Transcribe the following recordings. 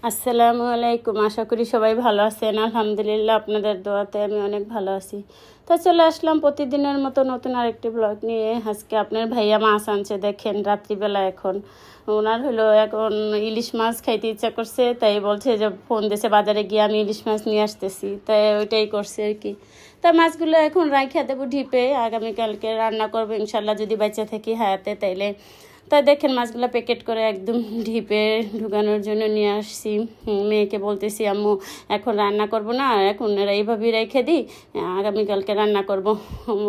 আসসালামু আলাইকুম। আশা করি সবাই ভালো আছেন। আলহামদুলিল্লাহ, আপনাদের দোয়াতে আমি অনেক ভালো আছি। তো চলে আসলাম প্রতিদিনের মতো নতুন আরেকটি ব্লগ নিয়ে। আজকে আপনার ভাইয়া মাছ আনছে, দেখেন রাত্রিবেলা। এখন ওনার হলো এখন ইলিশ মাছ খাইতে ইচ্ছা করছে, তাই বলছে যে ফোন দিয়েছে বাজারে গিয়ে আমি ইলিশ মাছ নিয়ে আসতেছি, তাই ওইটাই করছে আর কি। তা মাছগুলো এখন রাইখা দেবো ডিপে, আগামীকালকে রান্না করবো ইনশাল্লাহ, যদি বাচ্চা থাকি হায়াতে। তাইলে তাই দেখেন মাছগুলো প্যাকেট করে একদম ডিপে ঢুকানোর জন্য নিয়ে আসছি। মেয়েকে বলতেছি আম্মু এখন রান্না করব না, এখন এইভাবেই রেখে দিই, আগামীকালকে রান্না করব।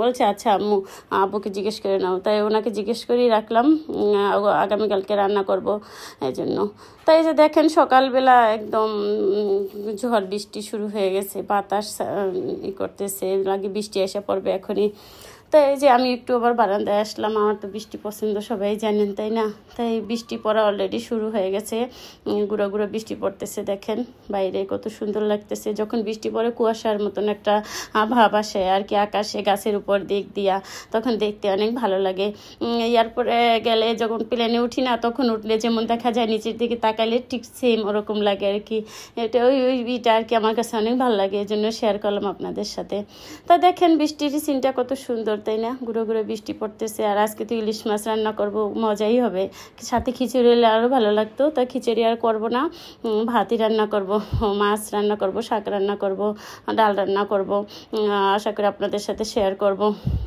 বলছে আচ্ছা আম্মু, আব্বুকে জিজ্ঞেস করে নাও। তাই ওনাকে জিজ্ঞেস করেই রাখলাম, আগামীকালকে রান্না করব এই জন্য। তাই যে দেখেন সকালবেলা একদম ঝড় বৃষ্টি শুরু হয়ে গেছে, বাতাস করতেছে, লাগে বৃষ্টি এসে পড়বে এখনই। তাই এই যে আমি একটু আবার বারান্দায় আসলাম, আমার তো বৃষ্টি পছন্দ সবাই জানেন তাই না। তাই বৃষ্টি পড়া অলরেডি শুরু হয়ে গেছে, গুঁড়ো গুঁড়ো বৃষ্টি পড়তেছে, দেখেন বাইরে কত সুন্দর লাগতেছে। যখন বৃষ্টি পড়ে কুয়াশার মতন একটা ভাব আসে আর কি আকাশে, গাছের উপর দিক দিয়া, তখন দেখতে অনেক ভালো লাগে। এরপরে গেলে যখন প্লেনে উঠি না, তখন উঠলে যেমন দেখা যায় নিচের দিকে তাকাইলে ঠিক সেম ওরকম লাগে আর কি। এটা ওইটা আর কি আমার কাছে অনেক ভালো লাগে, এই জন্য শেয়ার করলাম আপনাদের সাথে। তা দেখেন বৃষ্টির সিনটা কত সুন্দর তাই না, গুঁড়ো গুঁড়ো বৃষ্টি পড়তেছে। আর আজকে তো ইলিশ মাছ রান্না করব, মজাই হবে। সাথে খিচুড়ি হলে আরও ভালো লাগতো, তা খিচুড়ি আর করব না, ভাতই রান্না করব, মাছ রান্না করব, শাক রান্না করব, ডাল রান্না করব। আশা করি আপনাদের সাথে শেয়ার করব।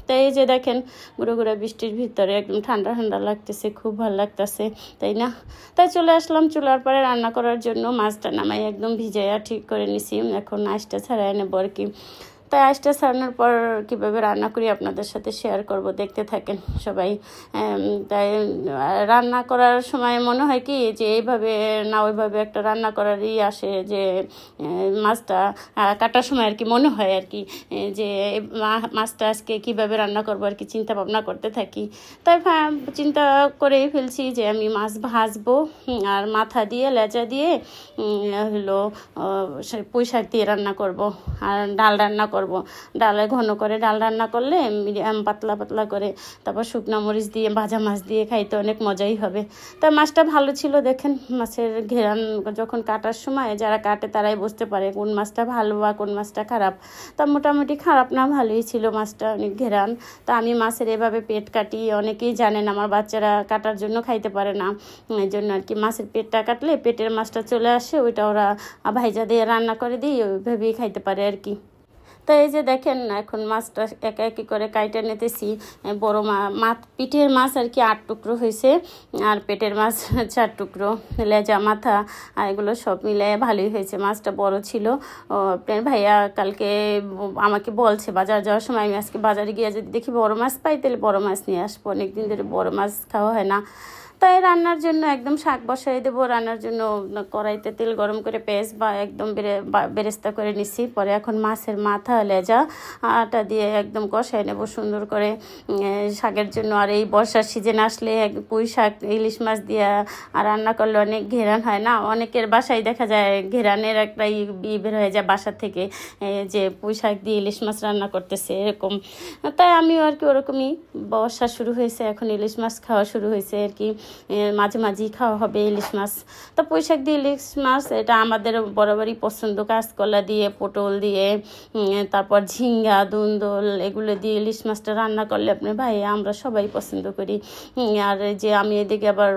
তাই এই যে দেখেন গুঁড়ো গুঁড়ো বৃষ্টির ভিতরে একদম ঠান্ডা ঠান্ডা লাগতেছে, খুব ভালো লাগতেছে তাই না। তাই চলে আসলাম চুলার পরে রান্না করার জন্য। মাছটা নামাই একদম ভিজাইয়া ঠিক করে নিছি, এখন আঁশটা ছাড়াই নেবো আর কি। তাই আঁশটা ছাড়ানোর পর কীভাবে রান্না করি আপনাদের সাথে শেয়ার করব, দেখতে থাকেন সবাই। তাই রান্না করার সময় মনে হয় কি যে এইভাবে না ওইভাবে একটা রান্না করারই আসে, যে মাছটা কাটার সময় আর কি মনে হয় আর কি যে মাছটা আজকে কীভাবে রান্না করবো আর কি চিন্তা ভাবনা করতে থাকি। তাই চিন্তা করেই ফেলছি যে আমি মাছ ভাজবো, আর মাথা দিয়ে লেজা দিয়ে হলো পুঁই শাক দিয়ে রান্না করব, আর ডাল রান্না করব। ডালে ঘন করে ডাল রান্না করলে মিডিয়াম পাতলা পাতলা করে, তারপর শুকনো মরিচ দিয়ে ভাজা মাছ দিয়ে খাইতে অনেক মজাই হবে। তা মাছটা ভালো ছিল, দেখেন মাছের ঘেরান যখন কাটার সময় যারা কাটে তারাই বুঝতে পারে কোন মাছটা ভালো বা কোন মাছটা খারাপ। তা মোটামুটি খারাপ না, ভালোই ছিল মাছটা, অনেক ঘেরান। তা আমি মাছের এভাবে পেট কাটি, অনেকেই জানেন আমার বাচ্চারা কাটার জন্য খাইতে পারে না, এই জন্য আর কি মাছের পেটটা কাটলে পেটের মাছটা চলে আসে, ওইটা ওরা ভাইজা দিয়ে রান্না করে দিই, ওইভাবেই খাইতে পারে আর কি। তো এই যে দেখেন এখন মাছটা একা একি করে কাইটা নিতেছি। বড় মাছ পিঠের মাছ আর কি 8 টুকরো হয়েছে, আর পেটের মাছ 4 টুকরো, লেজা মাথা আর এগুলো সব মিলে ভালোই হয়েছে। মাছটা বড় ছিল। আপনার ভাইয়া কালকে আমাকে বলছে বাজার যাওয়ার সময়, আমি আজকে বাজারে গিয়ে যদি দেখি বড় মাছ পাই তাহলে বড় মাছ নিয়ে আসবো, অনেকদিন ধরে বড় মাছ খাওয়া হয় না। তাই রান্নার জন্য একদম শাক বসাই দেবো। রান্নার জন্য কড়াইতে তেল গরম করে পেঁয়াজ বা একদম বেরেস্তা করে নিচ্ছি। পরে এখন মাছের মাথা লেজা আটা দিয়ে একদম কষাই নেব সুন্দর করে শাকের জন্য। আর এই বর্ষার সিজন আসলে পুঁই শাক ইলিশ মাছ দিয়ে আর রান্না করলে অনেক ঘেরান হয় না, অনেকের বাসায় দেখা যায় ঘেরানের একটা বের হয়ে যায় বাসা থেকে, যে পুঁই শাক দিয়ে ইলিশ মাছ রান্না করতেছে এরকম। তাই আমিও আর কি ওরকমই, বর্ষা শুরু হয়েছে এখন ইলিশ মাছ খাওয়া শুরু হয়েছে আর কি, মাঝে মাঝেই খাওয়া হবে ইলিশ মাছ। তো পুঁই শাক দিয়ে ইলিশ মাছ এটা আমাদের বরাবরই পছন্দ। কাঁচকলা দিয়ে, পটল দিয়ে, তারপর ঝিঙ্গা, দুন্দল এগুলো দিয়ে ইলিশ মাছটা রান্না করলে আপনার ভাই আমরা সবাই পছন্দ করি। আর যে আমি এদিকে আবার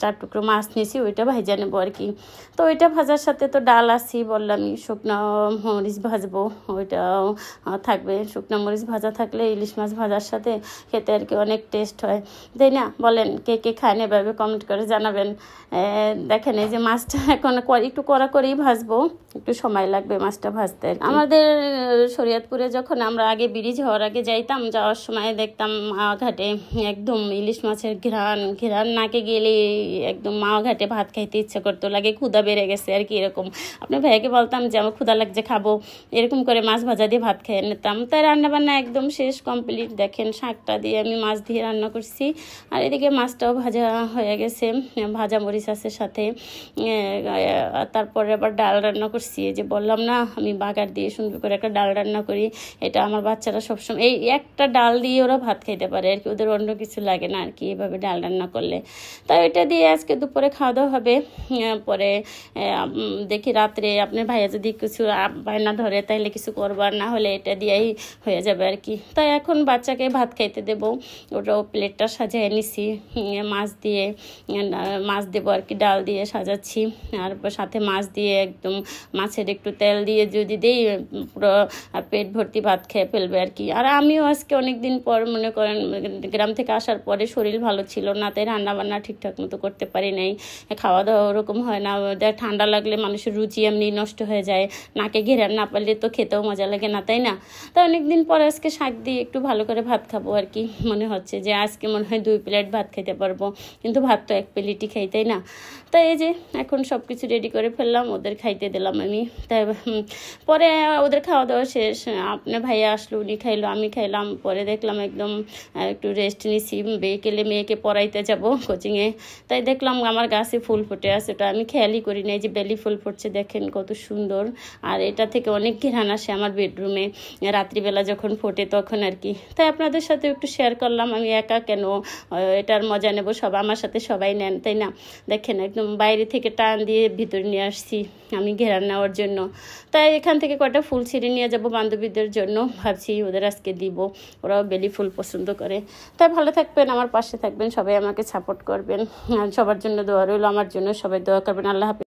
4 টুকরো মাছ নিয়েছি, ওইটা ভাজা নেবো আর কি। তো ওইটা ভাজার সাথে তো ডাল আছি বললামই, শুকনো মরিচ ভাজবো, ওইটাও থাকবে। শুকনো মরিচ ভাজা থাকলে ইলিশ মাছ ভাজার সাথে খেতে আর কি অনেক টেস্ট হয় তাই না। বলেন কে কে খায় এভাবে, কমেন্ট করে জানাবেন। দেখেন এই যে মাছটা এখন একটু কড়া করেই ভাজবো, একটু সময় লাগবে মাছটা ভাজতে। আমাদের শরীয়তপুরে যখন আমরা আগে ব্রিজ হওয়ার আগে যাইতাম, যাওয়ার সময় দেখতাম মাওয়া ঘাটে একদম ইলিশ মাছের ঘেরান নাকে গেলে একদম মাওয়া ঘাটে ভাত খাইতে ইচ্ছা করতো, লাগে ক্ষুধা বেড়ে গেছে আর কি এরকম। আপনার ভাইয়াকে বলতাম যে আমার ক্ষুধা লাগছে খাবো, এরকম করে মাছ ভাজা দিয়ে ভাত খেয়ে নিতাম। তাই রান্নাবান্না একদম শেষ কমপ্লিট। দেখেন শাকটা দিয়ে আমি মাছ দিয়ে রান্না করছি, আর এদিকে মাছটাও ভাজা হয়ে গেছে, ভাজা মরিচ আছে সাথে। তারপরে আবার ডাল রান্না করছি, এই যে বললাম না আমি বাগার দিয়ে সুন্দর করে একটা ডাল রান্না করি। এটা আমার বাচ্চারা সবসময় এই একটা ডাল দিয়ে ওরা ভাত খাইতে পারে আর কি, ওদের অন্য কিছু লাগে না আর কি এভাবে ডাল রান্না করলে। তাই ওইটা দিয়ে আজকে দুপুরে খাওয়া দাওয়া হবে। পরে দেখি রাত্রে আপনার ভাইয়া যদি কিছু বায়না ধরে তাইলে কিছু করবার, না হলে এটা দিয়েই হয়ে যাবে আর কি। তাই এখন বাচ্চাকে ভাত খাইতে দেবো, ওটাও প্লেটটা সাজিয়ে নিছি মাছ দিয়ে, মাছ দেবো আর কি, ডাল দিয়ে সাজাচ্ছি। আর সাথে মাছ দিয়ে একদম মাছের একটু তেল দিয়ে যদি দিই পুরো পেট ভর্তি ভাত খেয়ে ফেলবে আর কি। আর আমিও আজকে অনেক দিন পর মনে করেন গ্রাম থেকে আসার পরে শরীর ভালো ছিল না, তাই রান্নাবান্না ঠিকঠাক মতো করতে পারি নাই, খাওয়া দাওয়া ওরকম হয় না। ঠান্ডা লাগলে মানুষের রুচি এমনি নষ্ট হয়ে যায়, নাকে ঘেরার না পারলে তো খেতেও মজা লাগে না, তাই না? তাই অনেকদিন পরে আজকে শাক দিয়ে একটু ভালো করে ভাত খাবো আর কি। মনে হচ্ছে যে আজকে মনে হয় 2 প্লেট ভাত খেতে পারবো, কিন্তু ভাত তো 1 প্লেটই খাই, তাই না? তাই এই যে এখন সব কিছু রেডি করে ফেললাম, ওদের খাইতে দিলাম আমি। তাই পরে ওদের খাওয়া দাওয়া শেষ, আপনার ভাইয়া আসলো, উনি খাইলো, আমি খাইলাম। পরে দেখলাম একদম একটু রেস্ট নিছি, বিকেলে মেয়েকে পড়াইতে যাব কোচিংয়ে। তাই দেখলাম আমার গাছে ফুল ফুটে আছে, ওটা আমি খেয়ালই করি না, যে বেলি ফুল ফুটছে দেখেন কত সুন্দর। আর এটা থেকে অনেক ঘ্রাণ আসে আমার বেডরুমে রাত্রিবেলা যখন ফোটে তখন আর কি। তাই আপনাদের সাথে একটু শেয়ার করলাম, আমি একা কেন এটার মজা নেব, সব আমার সাথে সবাই নেন, তাই না? দেখেন একদম বাইরে থেকে টান দিয়ে ভিতরে নিয়ে আসছি আমি ঘেরান নেওয়ার জন্য। তাই এখান থেকে কয়টা ফুল ছিঁড়ে নিয়ে যাব বান্ধবীদের জন্য, ভাবছি ওদের আজকে দিব, ওরাও বেলি ফুল পছন্দ করে। তাই ভালো থাকবেন, আমার পাশে থাকবেন, সবাই আমাকে সাপোর্ট করবেন, আর সবার জন্য দোয়া রইল, আমার জন্য সবাই দোয়া করবেন। আল্লাহ হাফেজ।